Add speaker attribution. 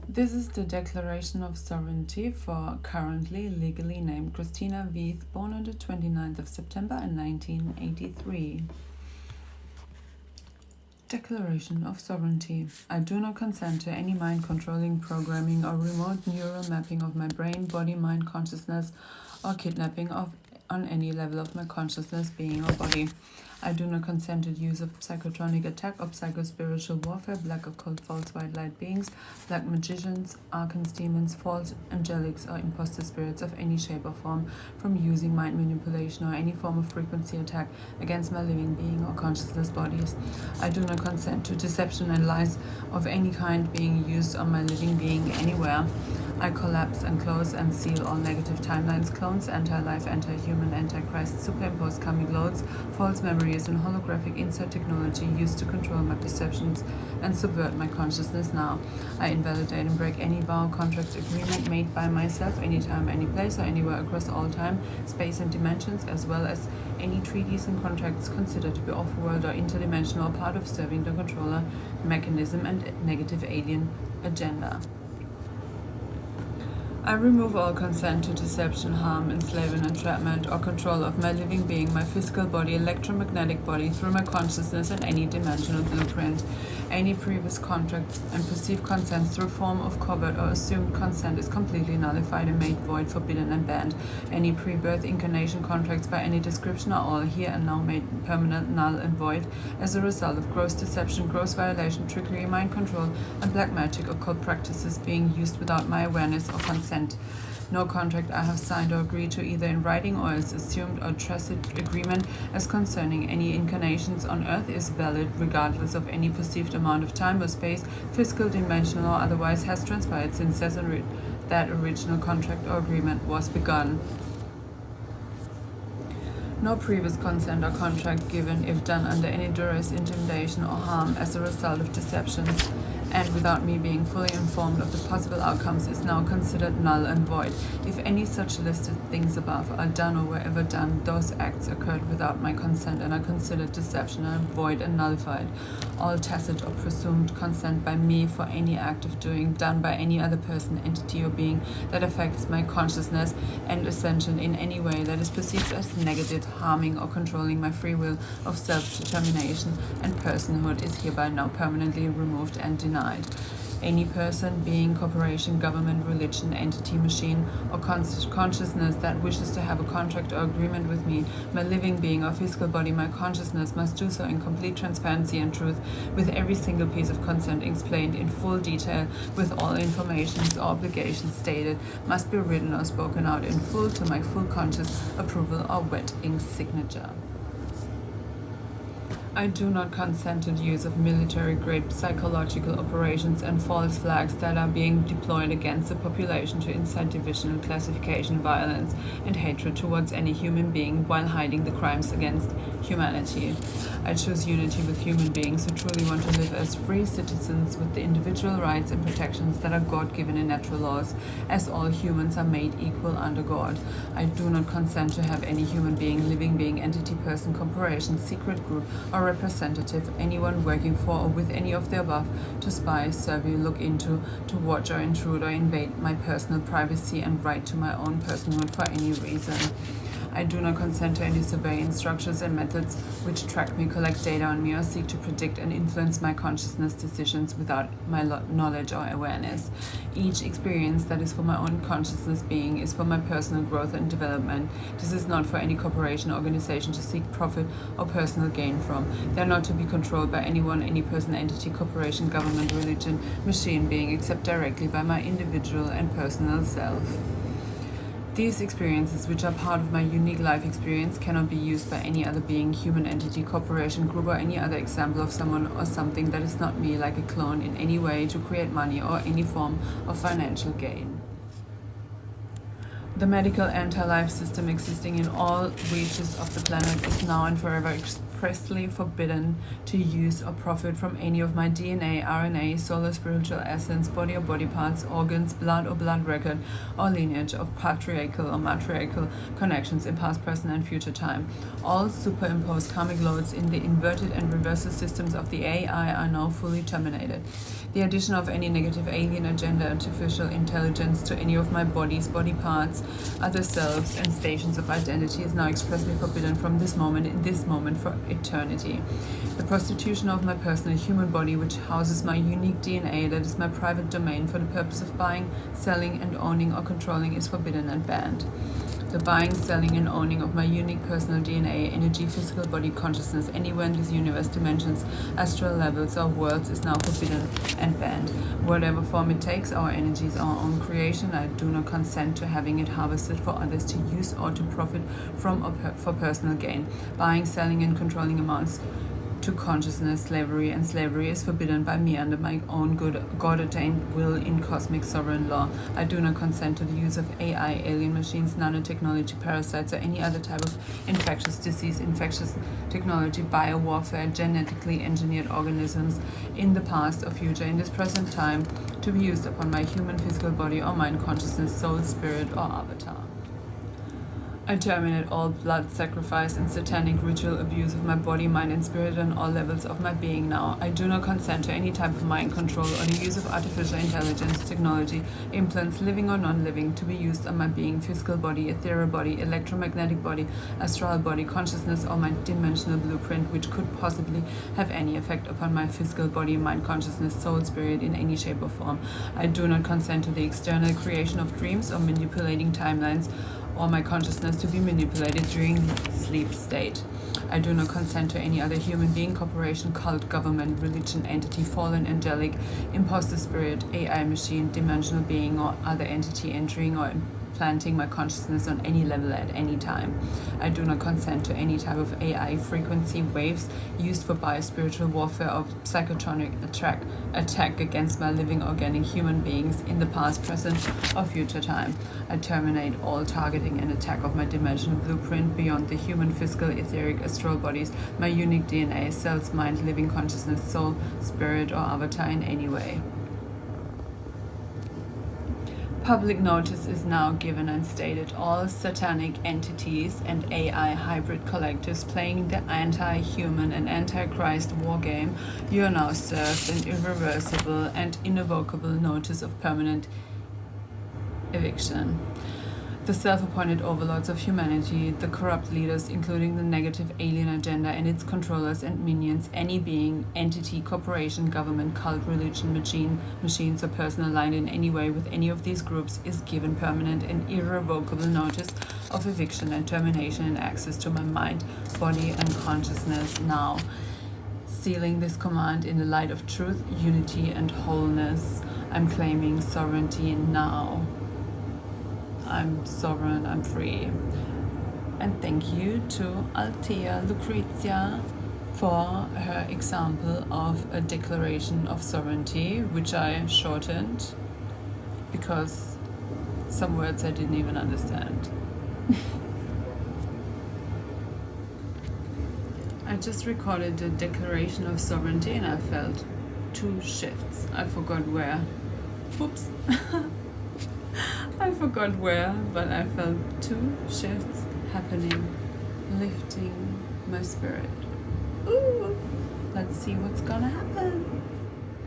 Speaker 1: This is the Declaration of Sovereignty for currently legally named Christina Veith, born on the 29th of September in 1983. Declaration of Sovereignty. I do not consent to any mind-controlling programming or remote neural mapping of my brain, body, mind, consciousness, or kidnapping on any level of my consciousness, being, or body. I do not consent to the use of psychotronic attack or psychospiritual warfare, black occult, false white light beings, black magicians, archons, demons, false angelics, or imposter spirits of any shape or form, from using mind manipulation or any form of frequency attack against my living being or consciousness bodies. I do not consent to deception and lies of any kind being used on my living being anywhere. I collapse and close and seal all negative timelines, clones, anti-life, anti-human, anti-Christ, superimposed karmic loads, false memories, and holographic insert technology used to control my perceptions and subvert my consciousness now. I invalidate and break any vow, contract, agreement made by myself anytime, any place, or anywhere across all time, space, and dimensions, as well as any treaties and contracts considered to be off-world or interdimensional or part of serving the controller mechanism and negative alien agenda. I remove all consent to deception, harm, enslavement, entrapment, or control of my living being, my physical body, electromagnetic body, through my consciousness and any dimensional blueprint. Any previous contracts and perceived consents through form of covert or assumed consent is completely nullified and made void, forbidden, and banned. Any pre-birth incarnation contracts by any description are all here and now made permanent, null, and void as a result of gross deception, gross violation, trickery, mind control, and black magic occult practices being used without my awareness or consent. No contract I have signed or agreed to, either in writing or as assumed or tacit agreement as concerning any incarnations on earth, is valid regardless of any perceived amount of time or space, physical, dimensional, or otherwise, has transpired since that original contract or agreement was begun. No previous consent or contract given, if done under any duress, intimidation, or harm as a result of deception, and without me being fully informed of the possible outcomes, is now considered null and void. If any such listed things above are done or were ever done, those acts occurred without my consent and are considered deception and void and nullified. All tacit or presumed consent by me for any act of doing done by any other person, entity, or being that affects my consciousness and ascension in any way that is perceived as negative, harming, or controlling my free will of self-determination and personhood is hereby now permanently removed and denied. Any person, being, corporation, government, religion, entity, machine, or consciousness that wishes to have a contract or agreement with me, my living being or physical body, my consciousness, must do so in complete transparency and truth, with every single piece of consent explained in full detail, with all informations or obligations stated, must be written or spoken out in full to my full conscious approval or wet ink signature. I do not consent to the use of military-grade psychological operations and false flags that are being deployed against the population to incite division, classification, violence, and hatred towards any human being while hiding the crimes against humanity. I choose unity with human beings who truly want to live as free citizens with the individual rights and protections that are God-given in natural laws, as all humans are made equal under God. I do not consent to have any human being, living being, entity, person, corporation, secret group, or representative, anyone working for or with any of the above, to spy, survey, look into, to watch or intrude or invade my personal privacy and right to my own personhood for any reason. I do not consent to any surveillance structures and methods which track me, collect data on me, or seek to predict and influence my consciousness decisions without my knowledge or awareness. Each experience that is for my own consciousness being is for my personal growth and development. This is not for any corporation or organization to seek profit or personal gain from. They are not to be controlled by anyone, any person, entity, corporation, government, religion, machine being, except directly by my individual and personal self. These experiences, which are part of my unique life experience, cannot be used by any other being, human entity, corporation, group, or any other example of someone or something that is not me, like a clone, in any way to create money or any form of financial gain. The medical anti-life system existing in all reaches of the planet is now and forever expressly forbidden to use or profit from any of my DNA, RNA, soul or spiritual essence, body or body parts, organs, blood or blood record, or lineage of patriarchal or matriarchal connections in past, present, and future time. All superimposed karmic loads in the inverted and reversal systems of the AI are now fully terminated. The addition of any negative alien agenda, artificial intelligence to any of my bodies, body parts, other selves, and stations of identity is now expressly forbidden from this moment, in this moment, for eternity. The prostitution of my personal human body, which houses my unique DNA, that is my private domain, for the purpose of buying, selling, and owning or controlling, is forbidden and banned. The buying, selling, and owning of my unique personal DNA, energy, physical body, consciousness, anywhere in this universe, dimensions, astral levels, or worlds is now forbidden and banned. Whatever form it takes, our energy is our own creation. I do not consent to having it harvested for others to use or to profit from or for personal gain. Buying, selling, and controlling amounts to consciousness, slavery, and slavery is forbidden by me under my own God-ordained will in cosmic sovereign law. I do not consent to the use of AI, alien machines, nanotechnology, parasites, or any other type of infectious disease, infectious technology, biowarfare, genetically engineered organisms in the past or future, in this present time, to be used upon my human physical body or mind, consciousness, soul, spirit, or avatar. I terminate all blood sacrifice and satanic ritual abuse of my body, mind, and spirit on all levels of my being now. I do not consent to any type of mind control or the use of artificial intelligence, technology, implants, living or non-living, to be used on my being, physical body, ethereal body, electromagnetic body, astral body, consciousness, or my dimensional blueprint, which could possibly have any effect upon my physical body, mind, consciousness, soul, spirit, in any shape or form. I do not consent to the external creation of dreams or manipulating timelines or my consciousness to be manipulated during sleep state. I do not consent to any other human being, corporation, cult, government, religion, entity, fallen, angelic, imposter spirit, AI machine, dimensional being, or other entity entering or implanting my consciousness on any level at any time. I do not consent to any type of AI frequency waves used for biospiritual warfare or psychotronic attack against my living organic human beings in the past, present, or future time. I terminate all targeting and attack of my dimensional blueprint beyond the human, physical, etheric, astral bodies, my unique DNA, cells, mind, living consciousness, soul, spirit, or avatar in any way. Public notice is now given and stated. All satanic entities and AI hybrid collectives playing the anti-human and anti-Christ war game, you are now served an irreversible and irrevocable notice of permanent eviction. The self-appointed overlords of humanity, the corrupt leaders, including the negative alien agenda and its controllers and minions, any being, entity, corporation, government, cult, religion, machines, or person aligned in any way with any of these groups, is given permanent and irrevocable notice of eviction and termination and access to my mind, body, and consciousness now. Sealing this command in the light of truth, unity, and wholeness, I'm claiming sovereignty now. I'm sovereign, I'm free. And thank you to ALTHEA LUCREZIA for her example of a declaration of sovereignty, which I shortened because some words I didn't even understand. I just recorded the declaration of sovereignty and I felt 2 shifts. I forgot where. Whoops. I forgot where, but I felt 2 shifts happening, lifting my spirit. Ooh, let's see what's gonna happen.